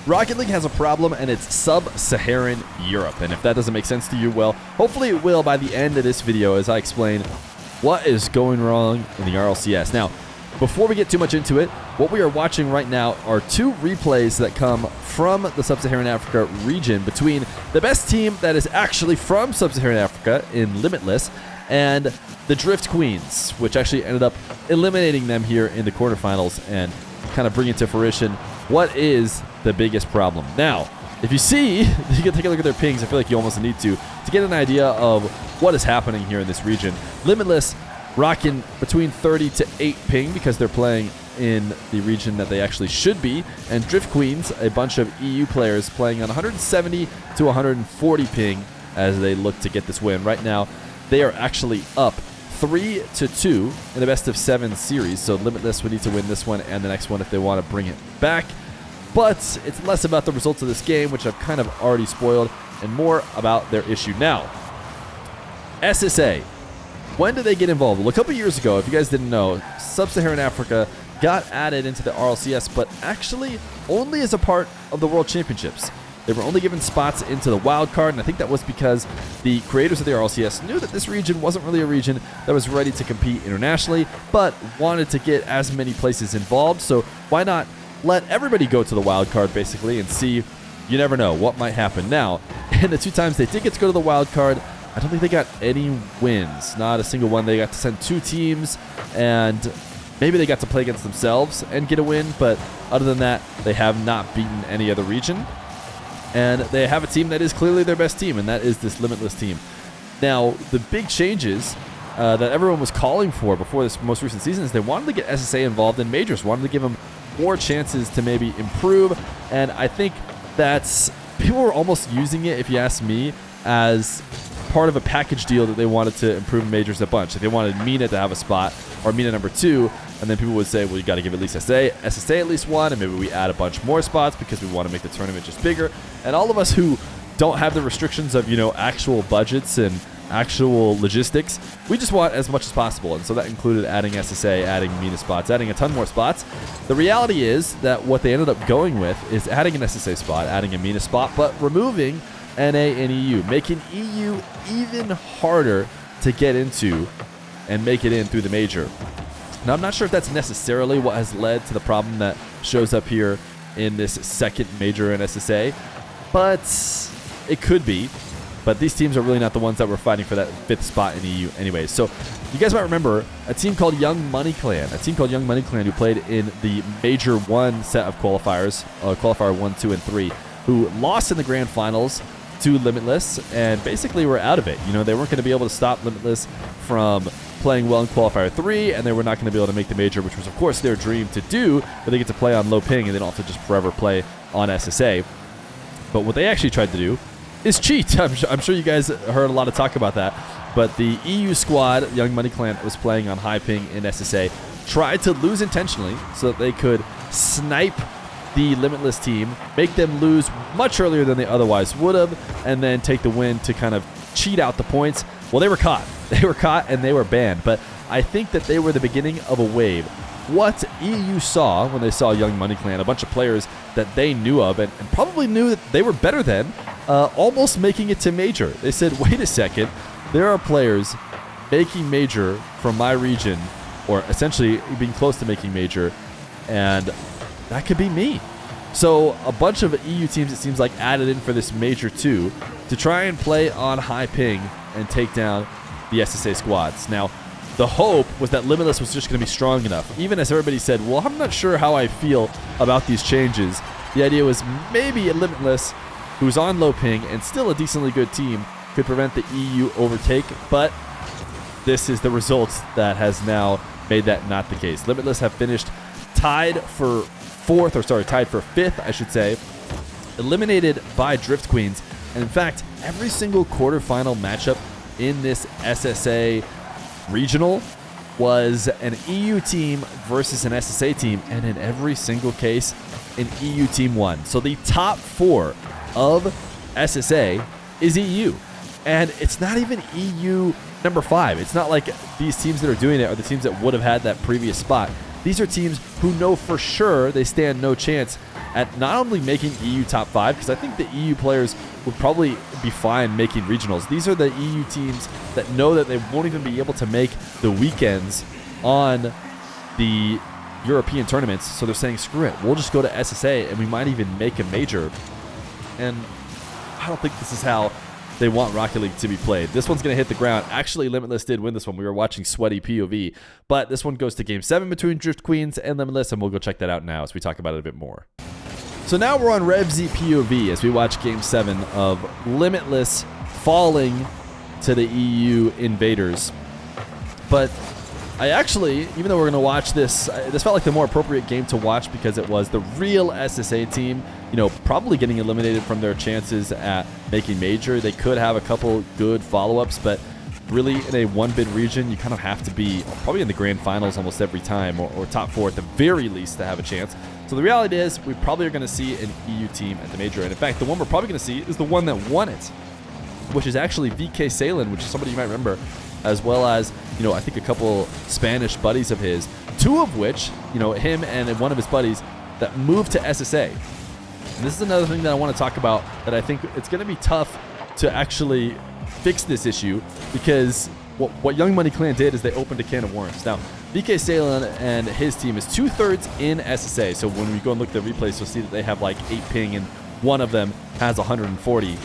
Rocket League has a problem, and it's sub-Saharan Europe. And if that doesn't make sense to you, well, hopefully it will by the end of this video as I explain what is going wrong in the RLCS. Now, before we get too much into it, what we are watching right now are two replays that come from the Sub-Saharan Africa region between the best team that is actually from Sub-Saharan Africa in Limitless and the Drift Queens, which actually ended up eliminating them here in the quarterfinals and kind of bringing to fruition what is the biggest problem. Now, if you see, you can take a look at their pings. I feel like you almost need to get an idea of what is happening here in this region. Limitless rocking between 30 to 8 ping because they're playing in the region that they actually should be, and Drift Queens, a bunch of EU players, playing on 170 to 140 ping as they look to get this win. Right now, they are actually up 3-2 in the best of 7 series, so Limitless would need to win this one and the next one if they want to bring it back. But it's less about the results of this game, which I've kind of already spoiled, and more about their issue. Now, SSA, when did they get involved? Well, a couple years ago, if you guys didn't know, Sub-Saharan Africa got added into the RLCS, but actually only as a part of the World Championships. They were only given spots into the wild card, and I think that was because the creators of the RLCS knew that this region wasn't really a region that was ready to compete internationally, but wanted to get as many places involved. So why not let everybody go to the wild card, basically, and see, you never know what might happen. Now, in the 2 times they did get to go to the wild card, I don't think they got any wins. Not a single one. They got to send 2 teams, and maybe they got to play against themselves and get a win, but other than that, they have not beaten any other region. And they have a team that is clearly their best team, and that is this Limitless team. Now, the big changes that everyone was calling for before this most recent season is they wanted to get SSA involved in majors, wanted to give them more chances to maybe improve, and I think that's, people were almost using it, if you ask me, as part of a package deal that they wanted to improve majors a bunch. Like they wanted Mina to have a spot, or Mina number 2, and then people would say, well, you got to give at least SSA at least one, and maybe we add a bunch more spots because we want to make the tournament just bigger. And all of us who don't have the restrictions of, you know, actual budgets and actual logistics, we just want as much as possible. And so that included adding SSA, adding Mina spots, adding a ton more spots. The reality is that what they ended up going with is adding an SSA spot, adding a Mina spot, but removing NA and EU, making EU even harder to get into and make it in through the major. Now, I'm not sure if that's necessarily what has led to the problem that shows up here in this second major in SSA, but it could be. But these teams are really not the ones that were fighting for that 5th spot in EU anyways. So you guys might remember a team called Young Money Clan, who played in the Major 1 set of qualifiers, Qualifier 1, 2, and 3, who lost in the grand finals to Limitless and basically were out of it. You know, they weren't going to be able to stop Limitless from playing well in Qualifier 3, and they were not going to be able to make the major, which was, of course, their dream to do, but they get to play on low ping, and they don't have to just forever play on SSA. But what they actually tried to do is cheat. I'm sure you guys heard a lot of talk about that, but the EU squad, Young Money Clan, was playing on high ping in SSA, tried to lose intentionally so that they could snipe the Limitless team, make them lose much earlier than they otherwise would have, and then take the win to kind of cheat out the points. Well, they were caught. They were caught and they were banned, but I think that they were the beginning of a wave. What EU saw when they saw Young Money Clan, a bunch of players that they knew of and probably knew that they were better than, almost making it to major. They said, wait a second, there are players making major from my region, or essentially being close to making major, and that could be me. So a bunch of EU teams, it seems like, added in for this Major 2 to try and play on high ping and take down the SSA squads. Now, the hope was that Limitless was just going to be strong enough. Even as everybody said, well, I'm not sure how I feel about these changes. The idea was maybe a Limitless, who's on low ping and still a decently good team, could prevent the EU overtake, but this is the results that has now made that not the case. Limitless have finished tied for 5th, I should say, eliminated by Drift Queens. And in fact, every single quarterfinal matchup in this SSA regional was an EU team versus an SSA team, and in every single case, an EU team won. So the top 4 of SSA is EU, and it's not even EU number 5. It's not like these teams that are doing it are the teams that would have had that previous spot. These are teams who know for sure they stand no chance at not only making EU top 5, because I think the EU players would probably be fine making regionals. These are the EU teams that know that they won't even be able to make the weekends on the European tournaments, so they're saying, screw it, we'll just go to SSA, and we might even make a major. And I don't think this is how they want Rocket League to be played. This one's going to hit the ground. Actually, Limitless did win this one. We were watching Sweaty POV, but this one goes to Game 7 between Drift Queens and Limitless, and we'll go check that out now as we talk about it a bit more. So now we're on RevZ POV as we watch Game 7 of Limitless falling to the EU Invaders. But I actually, even though we're going to watch this, this felt like the more appropriate game to watch because it was the real SSA team, you know, probably getting eliminated from their chances at making major. They could have a couple good follow-ups, but really in a one-bid region, you kind of have to be probably in the grand finals almost every time, or top 4 at the very least to have a chance. So the reality is we probably are going to see an EU team at the major. And in fact, the one we're probably going to see is the one that won it, which is actually VK Salen, which is somebody you might remember, as well as, you know, I think a couple Spanish buddies of his, 2 of which, you know, him and one of his buddies that moved to SSA. And this is another thing that I want to talk about, that I think it's going to be tough to actually fix this issue, because what Young Money Clan did is they opened a can of worms. Now, VK Salen and his team is 2/3 in SSA, so when we go and look at the replays, you'll see that they have like 8 ping, and one of them has 140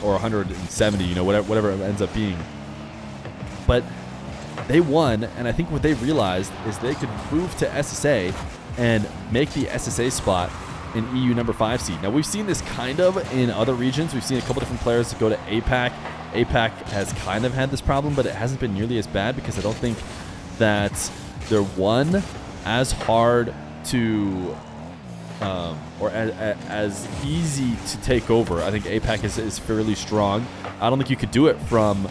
or 170, you know, whatever it ends up being. But they won, and I think what they realized is they could move to SSA and make the SSA spot in EU number 5 seed. Now, we've seen this kind of in other regions. We've seen a couple different players go to APAC. APAC has kind of had this problem, but it hasn't been nearly as bad because I don't think that they're as hard to or as easy to take over. I think APAC is fairly strong. I don't think you could do it from,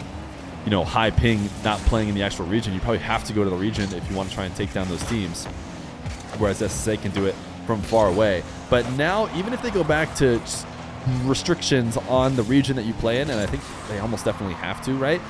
you know, high ping, not playing in the actual region. You probably have to go to the region if you want to try and take down those teams, whereas SSA can do it from far away. But now, even if they go back to restrictions on the region that you play in, and I think they almost definitely have to, right?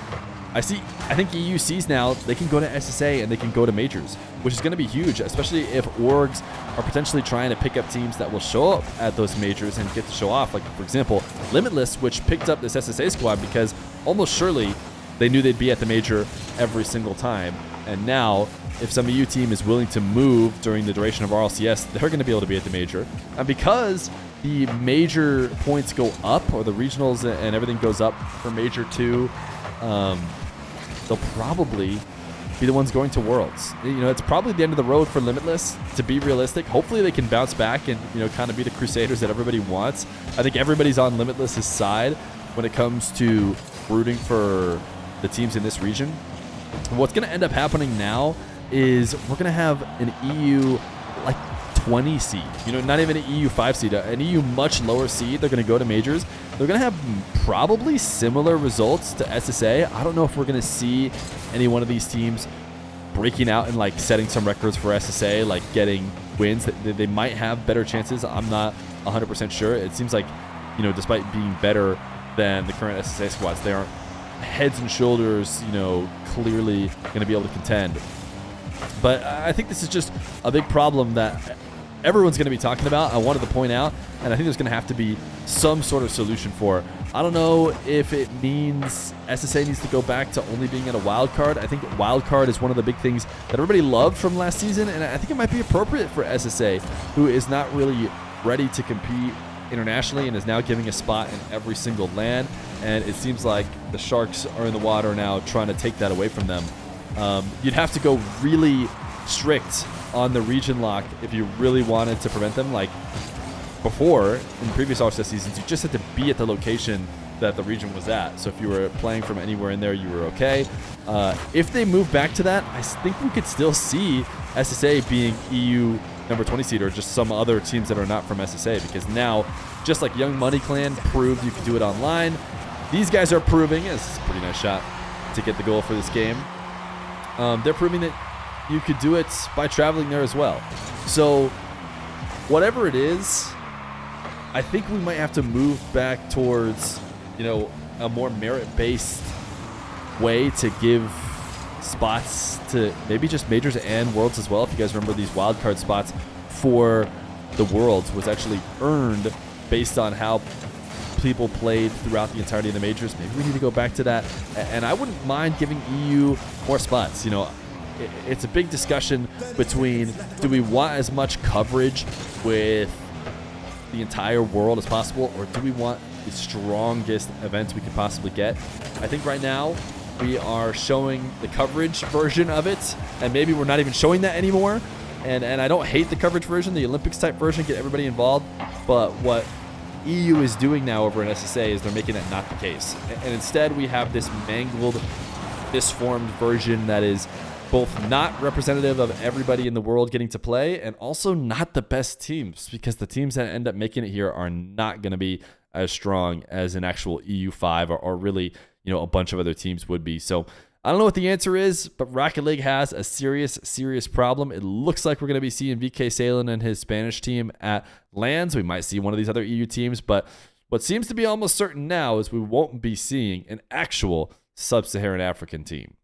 I think EU sees now they can go to SSA and they can go to majors, which is going to be huge, especially if orgs are potentially trying to pick up teams that will show up at those majors and get to show off. Like, for example, Limitless, which picked up this SSA squad because almost surely they knew they'd be at the major every single time. And now, if some EU team is willing to move during the duration of RLCS, they're going to be able to be at the major. And because the major points go up, or the regionals and everything goes up for Major 2, they'll probably be the ones going to Worlds. You know, it's probably the end of the road for Limitless, to be realistic. Hopefully they can bounce back and, you know, kind of be the Crusaders that everybody wants. I think everybody's on Limitless's side when it comes to rooting for the teams in this region. What's going to end up happening now is we're going to have an EU like 20 seed, you know, not even an EU 5 seed, an EU much lower seed. They're going to go to majors. They're going to have probably similar results to SSA. I don't know if we're going to see any one of these teams breaking out and like setting some records for SSA, like getting wins. They might have better chances. I'm not 100% sure. It seems like, you know, despite being better than the current SSA squads, they aren't heads and shoulders, you know, clearly going to be able to contend. But I think this is just a big problem that everyone's going to be talking about. I wanted to point out, and I think there's going to have to be some sort of solution for. I don't know if it means SSA needs to go back to only being at a wild card. I think wild card is one of the big things that everybody loved from last season, and I think it might be appropriate for SSA, who is not really ready to compete internationally and is now giving a spot in every single LAN. And it seems like the Sharks are in the water now trying to take that away from them. You'd have to go really strict on the region lock if you really wanted to prevent them. Like before, in previous RLCS seasons, you just had to be at the location that the region was at. So if you were playing from anywhere in there, you were okay. If they move back to that, I think we could still see SSA being EU number 20 seed, or just some other teams that are not from SSA, because now, just like Young Money Clan proved you could do it online, these guys are proving, this is a pretty nice shot to get the goal for this game, they're proving that you could do it by traveling there as well. So whatever it is, I think we might have to move back towards, you know, a more merit-based way to give spots to maybe just majors and worlds as well. If you guys remember these wildcard spots for the Worlds was actually earned based on how people played throughout the entirety of the majors. Maybe we need to go back to that. And I wouldn't mind giving EU more spots. You know, it's a big discussion between, do we want as much coverage with the entire world as possible, or do we want the strongest events we could possibly get? I think right now we are showing the coverage version of it, and maybe we're not even showing that anymore. And I don't hate the coverage version, the Olympics type version, get everybody involved. But what EU is doing now over in SSA is they're making that not the case. And instead we have this mangled, misformed version that is both not representative of everybody in the world getting to play, and also not the best teams, because the teams that end up making it here are not going to be as strong as an actual EU5 or really, you know, a bunch of other teams would be. So I don't know what the answer is, but Rocket League has a serious problem. It looks like we're going to be seeing VK Salen and his Spanish team at LANs. We might see one of these other EU teams, but what seems to be almost certain now is we won't be seeing an actual sub-Saharan African team.